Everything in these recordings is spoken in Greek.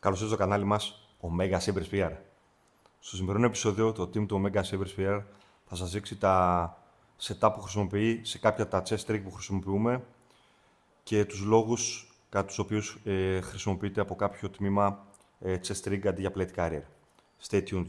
Καλώς ήρθατε στο κανάλι μας, Omega Saber PR. Στο σημερινό επεισόδιο, το team του Omega Saber PR θα σας δείξει τα setup που χρησιμοποιεί σε κάποια τα chest trick που χρησιμοποιούμε και τους λόγους κατά τους οποίους χρησιμοποιείται από κάποιο τμήμα chest trick αντί για plate carrier. Stay tuned.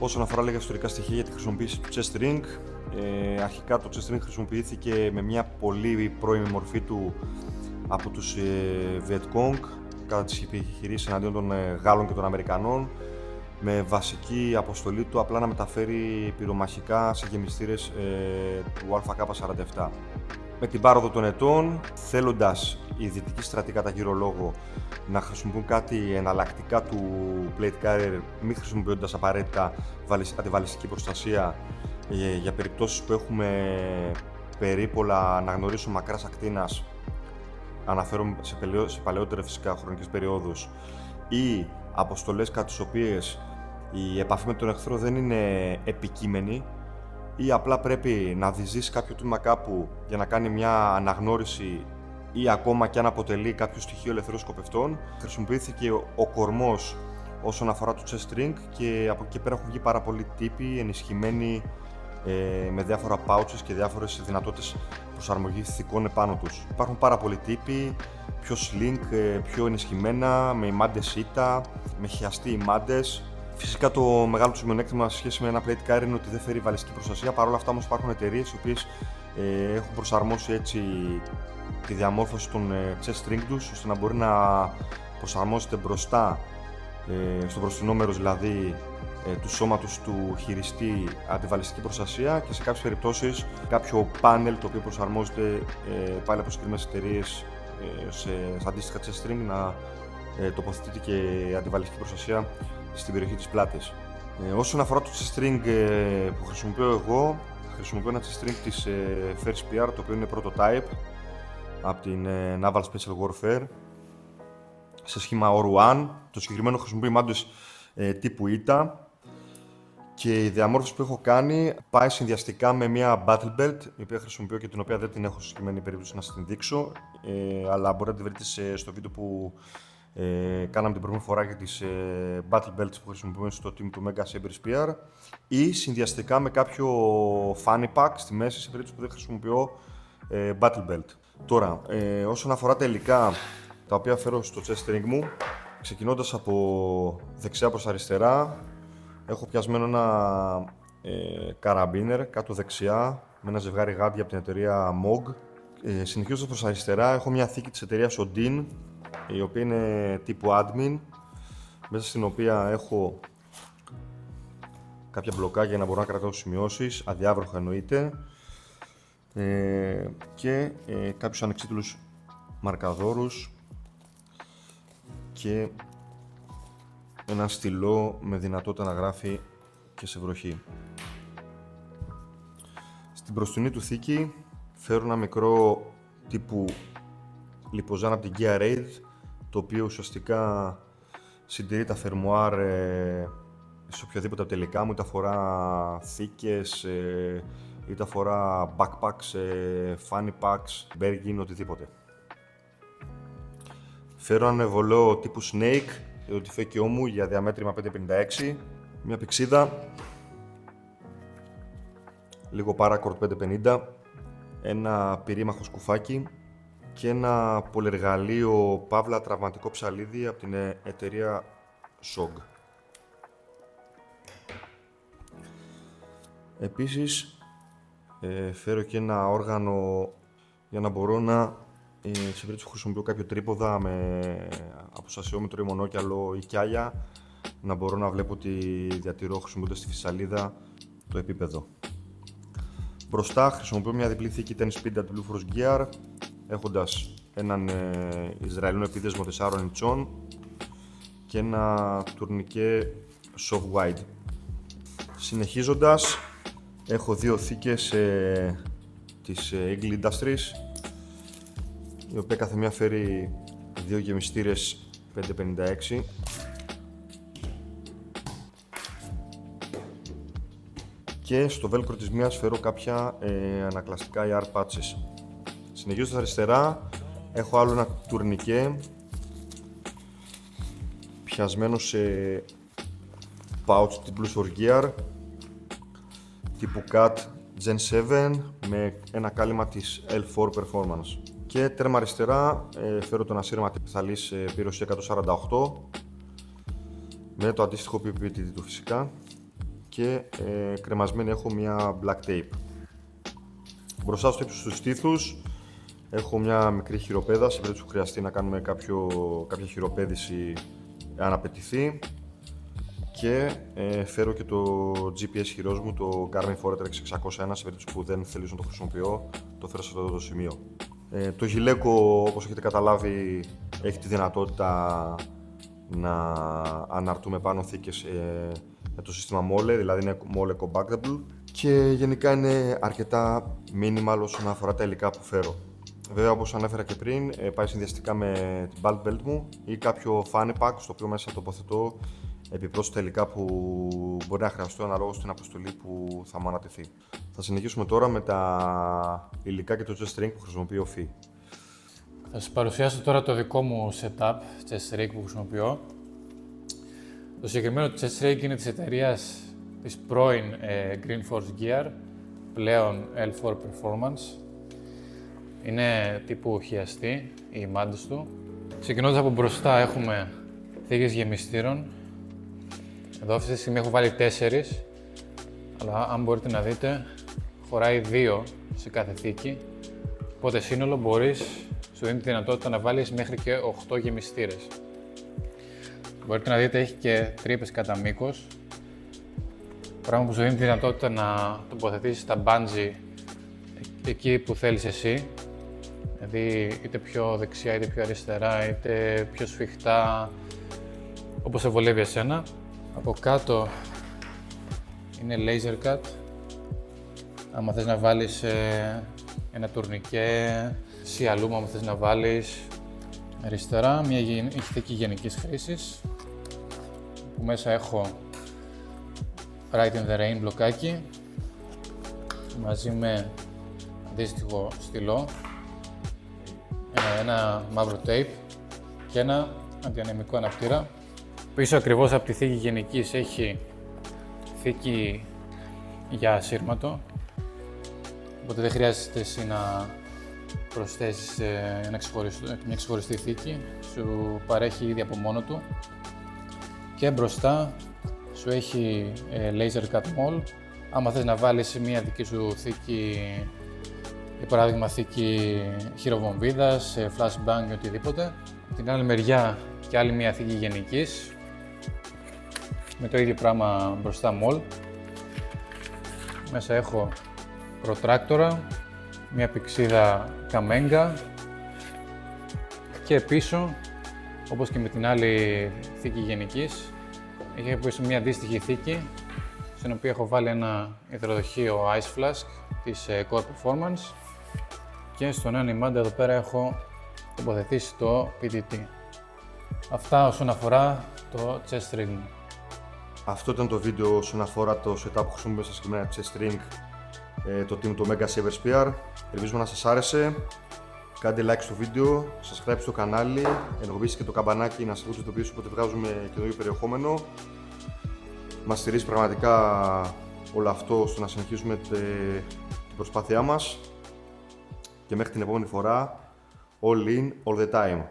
Όσον αφορά λίγα ιστορικά στοιχεία για τη χρησιμοποίηση του chest ring, αρχικά το chest ring χρησιμοποιήθηκε με μια πολύ πρώιμη μορφή του από τους Viet Cong κατά τις επιχειρήσεις εναντίον των Γάλλων και των Αμερικανών, με βασική αποστολή του απλά να μεταφέρει πυρομαχικά σε γεμιστήρες του ΑΚ-47. Με την πάροδο των ετών, θέλοντας οι δυτικοί στρατοί κατά κύριο λόγο να χρησιμοποιούν κάτι εναλλακτικά του plate carrier, μη χρησιμοποιώντας απαραίτητα αντιβαλιστική προστασία για περιπτώσεις που έχουμε περίπολα αναγνωρίσεων μακράς ακτίνας, αναφέρομαι σε παλαιότερες φυσικά χρονικές περιόδους, ή αποστολές κατά τις οποίες η επαφή με τον εχθρό δεν είναι επικείμενη ή απλά πρέπει να διζήσει κάποιο τμήμα κάπου για να κάνει μια αναγνώριση ή ακόμα και αν αποτελεί κάποιο στοιχείο ελευθερών σκοπευτών, χρησιμοποιήθηκε ο κορμός όσον αφορά το chest ring και από εκεί πέρα έχουν βγει πάρα πολλοί τύποι ενισχυμένοι με διάφορα pouches και διάφορες δυνατότητες προσαρμογής θηκών επάνω τους. Υπάρχουν πάρα πολλοί τύποι, πιο sling, πιο ενισχυμένα, με ημάντες ήττα, με χιαστή ημάντες. Φυσικά το μεγάλο του μειονέκτημα σε σχέση με ένα plate carrier είναι ότι δεν φέρει βαλιστική προστασία. Παρ' όλα αυτά όμως υπάρχουν εταιρείες οι οποίες έχουν προσαρμόσει έτσι τη διαμόρφωση των chest ring τους ώστε να μπορεί να προσαρμόζεται μπροστά στο μπροστινό μέρος δηλαδή του σώματος του χειριστή αντιβαλιστική προστασία και σε κάποιες περιπτώσεις κάποιο πάνελ το οποίο προσαρμόζεται πάλι από συγκεκριμένες εταιρείες σε αντίστοιχα chest ring να τοποθετείται και αντιβαλιστική προστασία στην περιοχή της πλάτης. Όσον αφορά το chest ring που χρησιμοποιώ εγώ, χρησιμοποιώ ένα chest ring της First PR, το οποίο είναι prototype από την Naval Special Warfare σε σχήμα OR-1. Το συγκεκριμένο χρησιμοποιεί μάντες τύπου ΙΤΑ και η διαμόρφωση που έχω κάνει πάει συνδυαστικά με μια battle belt, η οποία χρησιμοποιώ και την οποία δεν την έχω σε συγκεκριμένη περίπτωση να σας την δείξω, αλλά μπορείτε να τη βρείτε στο βίντεο που κάναμε την πρώτη φορά για τις battle belts που χρησιμοποιούμε στο team του Mega Saber PR, ή συνδυαστικά με κάποιο fanny pack στη μέση σε περίπτωση που δεν χρησιμοποιώ battle belt. Τώρα, όσον αφορά τα υλικά τα οποία φέρω στο chest ring μου, ξεκινώντας από δεξιά προς αριστερά, έχω πιασμένο ένα καραμπίνερ κάτω δεξιά με ένα ζευγάρι γάντια από την εταιρεία MOG. Συνεχίζοντας προς αριστερά, έχω μια θήκη της εταιρείας Odin, η οποία είναι τύπου admin, μέσα στην οποία έχω κάποια μπλοκάκια για να μπορώ να κρατάω σημειώσεις, αδιάβροχα εννοείται, και κάποιους ανεξίτηλους μαρκαδόρους και ένα στυλό με δυνατότητα να γράφει και σε βροχή. Στην μπροστινή του θήκη φέρω ένα μικρό τύπου λιποζάν από την Gear Aid, το οποίο ουσιαστικά συντηρεί τα φερμουάρ σε οποιαδήποτε από τα υλικά μου, είτε αφορά θήκες, είτε αφορά backpacks, fanny packs, bergin, οτιδήποτε. Φέρω ένα εμβολό τύπου Snake, το τυφέκιό μου για διαμέτρημα 556, μια πηξίδα, λίγο paracord 550, ένα πυρήμαχο σκουφάκι και ένα πολυεργαλείο παύλα τραυματικό ψαλίδι από την εταιρεία SOG. Επίσης φέρω και ένα όργανο για να μπορώ να Σε περίπτωση που χρησιμοποιώ κάποιο τρίποδα με αποστασιόμετρο ή μονόκιαλο ή κιάλια, να μπορώ να βλέπω ότι διατηρώ χρησιμοποιώντας τη φυσαλίδα το επίπεδο. Μπροστά χρησιμοποιώ μια διπλή θήκη 10-speed Blue Force Gear, έχοντας έναν Ισραηλινό επίδεσμο 4 ιντσών και ένα τουρνικέ soft wide. Συνεχίζοντας, έχω δύο θήκες της Eagle Industries, η οποία κάθε μία φέρει δύο γεμιστήρες 556. Και στο velcro της μίας φέρω κάποια ανακλαστικά AR patches. Συνεχίζοντας αριστερά, έχω άλλο ένα τουρνικέ πιασμένο σε pouch της Blue Force Gear τύπου CAT Gen 7 με ένα κάλυμα της L4 Performance. Και τέρμα αριστερά φέρω το ανασύρμα πυθαλής πύρωση 148 με το αντίστοιχο PPTD του φυσικά και κρεμασμένη έχω μια black tape. Μπροστά στο ύψος του στήθους έχω μια μικρή χειροπέδα σε περίπτωση που χρειαστεί να κάνουμε κάποια χειροπέδηση αν απαιτηθεί, και φέρω και το GPS χειρός μου, το Garmin Forerunner 601, σε περίπτωση που δεν θελήσω να το χρησιμοποιώ, το φέρω σε αυτό το σημείο. Το γυλαίκο, όπως έχετε καταλάβει, έχει τη δυνατότητα να αναρτούμε πάνω θήκες με το σύστημα MOLE, δηλαδή είναι MOLE compactable, και γενικά είναι αρκετά minimal όσον αφορά τα υλικά που φέρω. Βέβαια, όπως ανέφερα και πριν, πάει συνδυαστικά με την belt belt μου ή κάποιο fanny pack, στο οποίο μέσα τοποθετώ επιπρόσθετα υλικά που μπορεί να χρειαστώ αναλόγως στην αποστολή που θα μου ανατεθεί. Θα συνεχίσουμε τώρα με τα υλικά και το chest ring που χρησιμοποιεί ο Φι. Θα σας παρουσιάσω τώρα το δικό μου setup chest ring που χρησιμοποιώ. Το συγκεκριμένο chest ring είναι της εταιρείας της πρώην Green Force Gear, πλέον L4 Performance. Είναι τύπου χιαστή οι μάντες του. Ξεκινώντας από μπροστά έχουμε θήκες γεμιστήρων. Εδώ αυτή τη στιγμή έχω βάλει 4, αλλά αν μπορείτε να δείτε χωράει 2 σε κάθε θήκη. Οπότε σύνολο σου δίνει τη δυνατότητα να βάλεις μέχρι και 8 γεμιστήρες. Μπορείτε να δείτε έχει και τρύπες κατά μήκος, πράγμα που σου δίνει τη δυνατότητα να τοποθετήσεις τα bungee εκεί που θέλεις εσύ. Δηλαδή είτε πιο δεξιά, είτε πιο αριστερά, είτε πιο σφιχτά, όπως σε βολεύει εσένα. Από κάτω είναι laser cut. Άμα θες να βάλεις ένα τουρνικέ, σιαλούμα άμα θες να βάλεις. Αριστερά μια θήκη γενικής χρήσης, που μέσα έχω Right in the Rain μπλοκάκι μαζί με αντίστοιχο στυλό, ένα μαύρο tape και ένα αντιανεμικό αναπτήρα. Πίσω ακριβώς από τη θήκη γενικής έχει θήκη για ασύρματο, οπότε δεν χρειάζεται εσύ να προσθέσεις μια ξεχωριστή θήκη, σου παρέχει ήδη από μόνο του. Και μπροστά σου έχει laser cut mall, άμα θες να βάλεις μια δική σου θήκη, για παράδειγμα θήκη χειροβομβίδας, flashbang ή οτιδήποτε. Την άλλη μεριά και άλλη μια θήκη γενικής, με το ίδιο πράγμα μπροστά mall. Μέσα έχω προτράκτορα, μια πηξίδα καμέγκα και πίσω, όπως και με την άλλη θήκη γενικής, έχει πίσω μια αντίστοιχη θήκη, στην οποία έχω βάλει ένα υδροδοχείο Ice Flask της Core Performance, και στον ένα ημάντα εδώ πέρα έχω τοποθετήσει το PTT. Αυτά όσον αφορά το chest ring. Αυτό ήταν το βίντεο όσον αφορά το setup που χρησιμοποιούμε στα συγκεκριμένα chest ring, το team του Mega Saver Spear. Ελπίζουμε να σας άρεσε. Κάντε like στο βίντεο, subscribe στο κανάλι, ενεργοποιήστε και το καμπανάκι να σας ειδοποιήσει όποτε βγάζουμε καινούριο περιεχόμενο. Μας στηρίζει πραγματικά όλο αυτό ώστε να συνεχίσουμε την προσπάθειά μας. Και μέχρι την επόμενη φορά, all in, all the time.